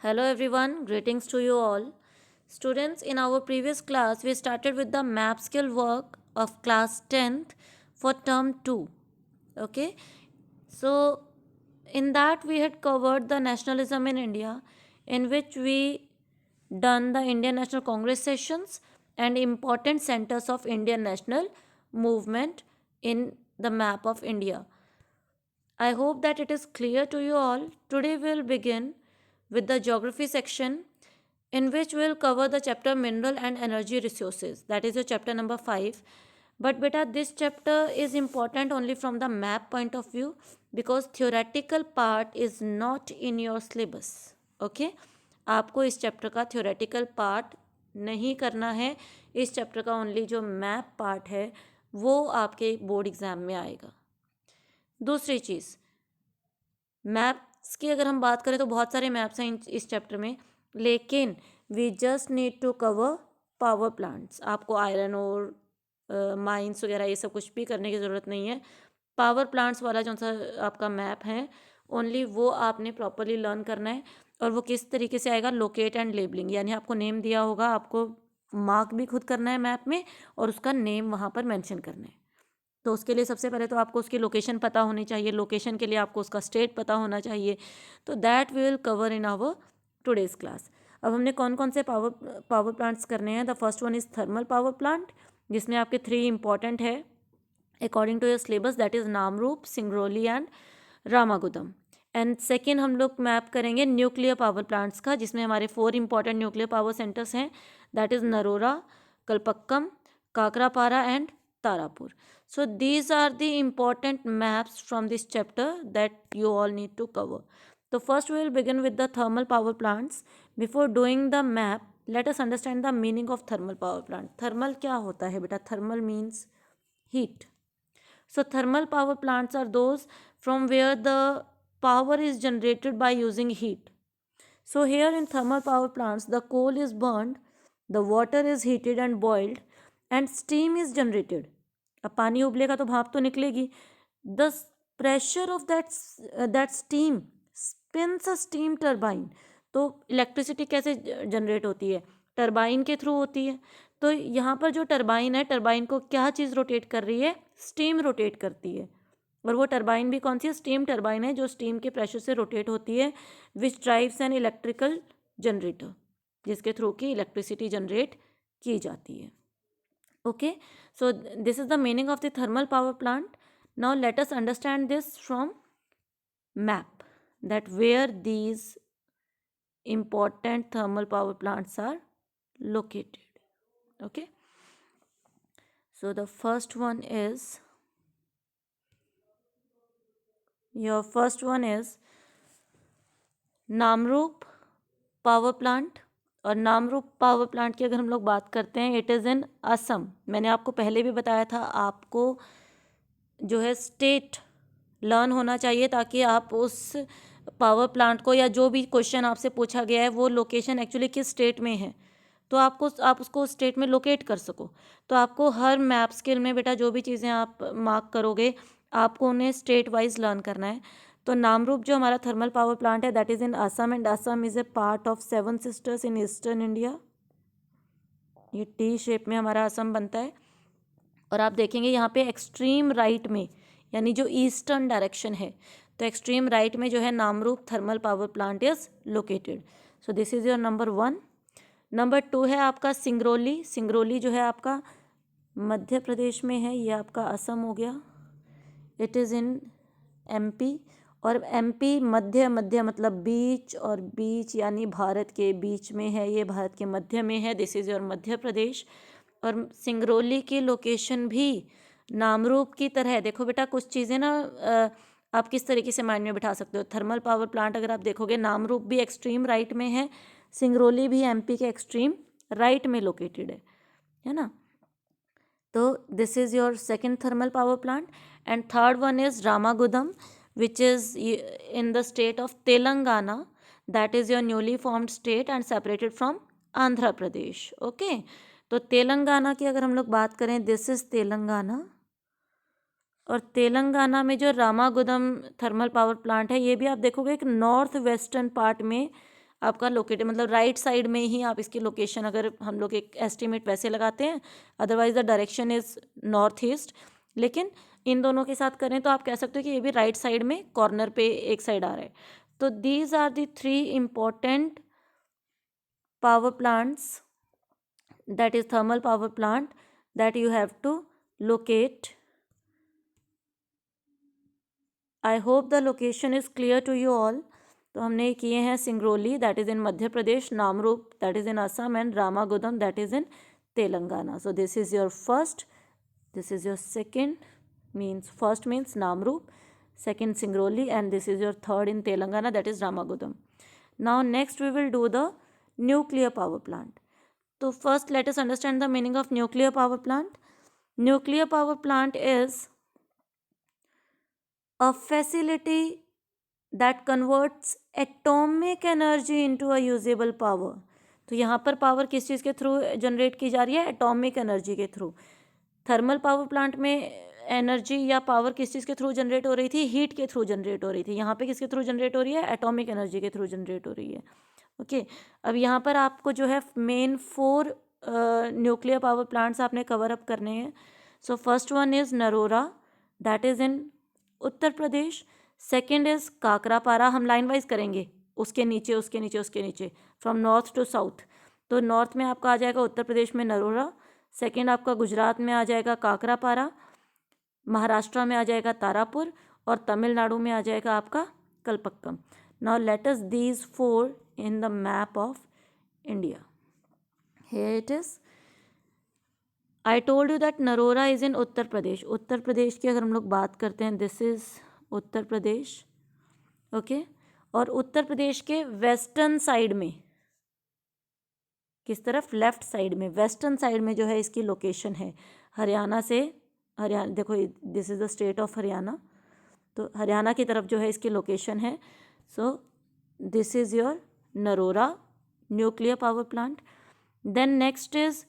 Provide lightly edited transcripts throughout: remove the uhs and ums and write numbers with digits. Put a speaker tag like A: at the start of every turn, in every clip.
A: Hello everyone, greetings to you all. Students, in our previous class, we started with the map skill work of class 10th for term 2. Okay, so in that we had covered the nationalism in India, in which we done the Indian National Congress sessions and important centers of Indian national movement in the map of India. I hope that it is clear to you all. Today we'll begin with the geography section, in which we'll cover the chapter mineral and energy resources. That is your chapter number 5. But beta, this chapter is important only from the map point of view, because theoretical part is not in your syllabus. Okay? आपको इस chapter का theoretical part नहीं करना है. इस chapter का only जो map part है वो आपके बोर्ड एग्जाम में आएगा. दूसरी चीज़, मैप्स की अगर हम बात करें तो बहुत सारे मैप्स हैं इस चैप्टर में, लेकिन we just need to cover power plants. आपको आयरन और माइंस वगैरह ये सब कुछ भी करने की ज़रूरत नहीं है. पावर प्लांट्स वाला जो सा आपका मैप है ओनली वो आपने प्रॉपरली लर्न करना है. और वो किस तरीके से आएगा? लोकेट एंड लेबलिंग, यानी आपको नेम दिया होगा, आपको मार्क भी खुद करना है मैप में और उसका नेम वहाँ पर मेंशन करना है. तो उसके लिए सबसे पहले तो आपको उसकी लोकेशन पता होनी चाहिए. लोकेशन के लिए आपको उसका स्टेट पता होना चाहिए. तो that we will cover in our today's class. अब हमने कौन कौन से पावर प्लांट्स करने हैं. The first one is thermal power plant, जिसमें आपके 3 इंपॉर्टेंट है according to your syllabus, that is Namrup, Singrauli and Ramagundam. And second हम लोग मैप करेंगे न्यूक्लियर पावर प्लांट्स का, जिसमें हमारे 4 इंपॉर्टेंट न्यूक्लियर पावर सेंटर्स हैं. That is Narora, Kalpakkam, Kakrapar and Tarapur. So these are the important maps from this chapter that you all need to cover. So first we will begin with the thermal power plants. Before doing the map, let us understand the meaning of thermal power plant. Thermal क्या होता है बेटा? Thermal means heat. So thermal power plants are those from where the power is generated by using heat. So here in thermal power plants, the coal is burned, the water is heated and boiled, and steam is generated. अब पानी उबलेगा तो भाप तो निकलेगी. The pressure of that steam spins a steam turbine. तो electricity कैसे generate होती है? टरबाइन के थ्रू होती है. तो यहाँ पर जो टरबाइन है, टरबाइन को क्या चीज़ रोटेट कर रही है? स्टीम रोटेट करती है. और वो टरबाइन भी कौन सी है? स्टीम टरबाइन है, जो स्टीम के प्रेशर से रोटेट होती है, विच ड्राइव्स एन इलेक्ट्रिकल जनरेटर, जिसके थ्रू की इलेक्ट्रिसिटी जनरेट की जाती है. Okay, so this is the meaning of the thermal power plant. Now let us understand this from map, that where these important thermal power plants are located. Okay, so the first one is Namrup power plant. और Namrup power plant की अगर हम लोग बात करते हैं, it is in Assam. मैंने आपको पहले भी बताया था, आपको जो है स्टेट लर्न होना चाहिए, ताकि आप उस पावर प्लांट को, या जो भी क्वेश्चन आपसे पूछा गया है वो लोकेशन एक्चुअली किस स्टेट में है, तो आप उसको स्टेट में लोकेट कर सको. तो आपको हर मैप स्किल में बेटा जो भी चीज़ें आप मार्क करोगे, आपको उन्हें स्टेट वाइज लर्न करना है. तो नामरूप जो हमारा थर्मल पावर प्लांट है, that is in Assam, and Assam is a part of 7 sisters in eastern India. ये टी शेप में हमारा असम बनता है. और आप देखेंगे यहाँ पे एक्सट्रीम राइट में, यानी जो ईस्टर्न डायरेक्शन है, तो एक्सट्रीम राइट में जो है Namrup thermal power plant is located. So this is your number 1. Number 2 है आपका सिंगरौली. सिंगरौली जो है आपका मध्य प्रदेश में है, ये आपका असम हो गया. It is in MP. और एमपी मध्य मतलब बीच, और बीच यानी भारत के बीच में है, ये भारत के मध्य में है. This is your Madhya Pradesh. और सिंगरौली की लोकेशन भी नामरूप की तरह है. देखो बेटा, कुछ चीज़ें ना आप किस तरीके से माइंड में बिठा सकते हो. थर्मल पावर प्लांट अगर आप देखोगे, नामरूप भी एक्सट्रीम राइट में है, सिंगरौली भी एमपी के एक्सट्रीम राइट में लोकेटेड है ना. तो this is your second thermal power plant. And third one is Ramagundam, which is in the state of Telangana. That is your newly formed state and separated from Andhra Pradesh. Okay, तो तेलंगाना की अगर हम लोग बात करें, दिस इज तेलंगाना. और तेलंगाना में जो रामागुदम थर्मल पावर प्लांट है, ये भी आप देखोगे एक नॉर्थ वेस्टर्न पार्ट में आपका लोकेट, मतलब राइट साइड में ही आप इसकी लोकेशन, अगर हम लोग एक एस्टिमेट वैसे लगाते हैं, otherwise the direction is north east, लेकिन इन दोनों के साथ करें तो आप कह सकते हो कि ये भी राइट साइड में कॉर्नर पे एक साइड आ रहा है. तो these are the 3 important power plants, that is thermal power plant, that you have to locate. I hope the location is clear to you all. तो हमने किए हैं Singrauli, that is in Madhya Pradesh, Namrup that is in Assam, and Ramagundam that is in Telangana. So this is your first, this is your second, means first means Namrup, second Singrauli, and this is your third in Telangana, that is Ramagudam. Now next we will do the nuclear power plant. So first let us understand the meaning of nuclear power plant. Nuclear power plant is a facility that converts atomic energy into a usable power. तो यहाँ पर power किस चीज़ के through generate की जा रही है? Atomic energy के थ्रू. थर्मल पावर प्लांट में एनर्जी या पावर किस चीज़ के थ्रू जनरेट हो रही थी? हीट के थ्रू जनरेट हो रही थी. यहाँ पे किसके थ्रू जनरेट हो रही है? एटॉमिक एनर्जी के थ्रू जनरेट हो रही है. ओके, अब यहाँ पर आपको जो है मेन 4 न्यूक्लियर पावर प्लांट्स आपने कवर अप करने हैं. So first one is Narora, that is in Uttar Pradesh. Second is Kakrapar. हम लाइन वाइज करेंगे, उसके नीचे उसके नीचे उसके नीचे, फ्रॉम नॉर्थ टू साउथ. तो नॉर्थ में आपका आ जाएगा उत्तर प्रदेश में नरोरा. सेकेंड आपका गुजरात में आ जाएगा काकरापारा, महाराष्ट्र में आ जाएगा तारापुर, और तमिलनाडु में आ जाएगा आपका Kalpakkam. Now let us these 4 in the map of India. Here it is. I told you that Narora is in Uttar Pradesh. Uttar Pradesh की अगर हम लोग बात करते हैं, this is Uttar Pradesh. Okay, और उत्तर प्रदेश के वेस्टर्न साइड में, किस तरफ? लेफ्ट साइड में, वेस्टर्न साइड में जो है इसकी लोकेशन है. हरियाणा से, हरियाणा देखो, this is the state of Haryana, तो हरियाणा की तरफ जो है इसकी लोकेशन है. So this is your Narora nuclear power plant. Then next is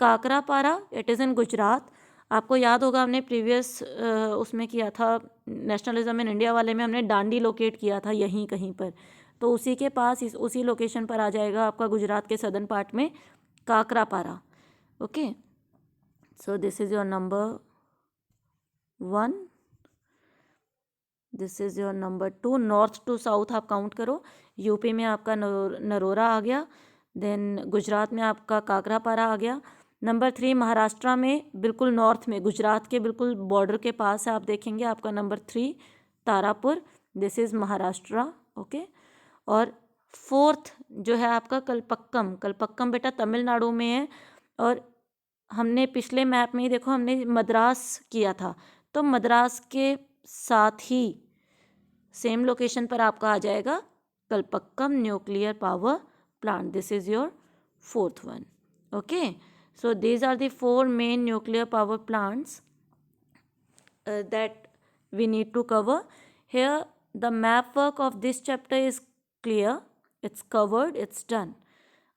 A: Kakrapar, it is in Gujarat. आपको याद होगा हमने प्रीवियस उसमें किया था, नेशनलिज्म इन इंडिया वाले में हमने डांडी लोकेट किया था यहीं कहीं पर. तो उसी के पास, उसी लोकेशन पर आ जाएगा आपका गुजरात के सदर्न पार्ट में Kakrapar. Okay, so this is your number 1, this is your number 2. North to south आप काउंट करो. यूपी में आपका नरोरा आ गया. देन गुजरात में आपका काकरापारा आ गया. नंबर 3 महाराष्ट्र में, बिल्कुल नॉर्थ में, गुजरात के बिल्कुल बॉर्डर के पास है, आप देखेंगे आपका number 3 Tarapur, this is Maharashtra. Okay, और 4th जो है आपका कलपक्कम. कलपक्कम बेटा तमिलनाडु में है, और हमने पिछले मैप में ही देखो हमने मद्रास किया था, तो मद्रास के साथ ही सेम लोकेशन पर आपका आ जाएगा Kalpakkam nuclear power plant. This is your 4th one. Okay, so these are the 4 main nuclear power plants that we need to cover. Here the map work of this chapter is clear, it's covered, it's done.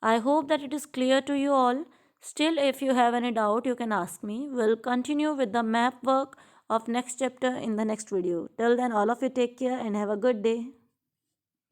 A: I hope that it is clear to you all. Still, if you have any doubt, you can ask me. We'll continue with the map work of next chapter in the next video. Till then, all of you take care and have a good day.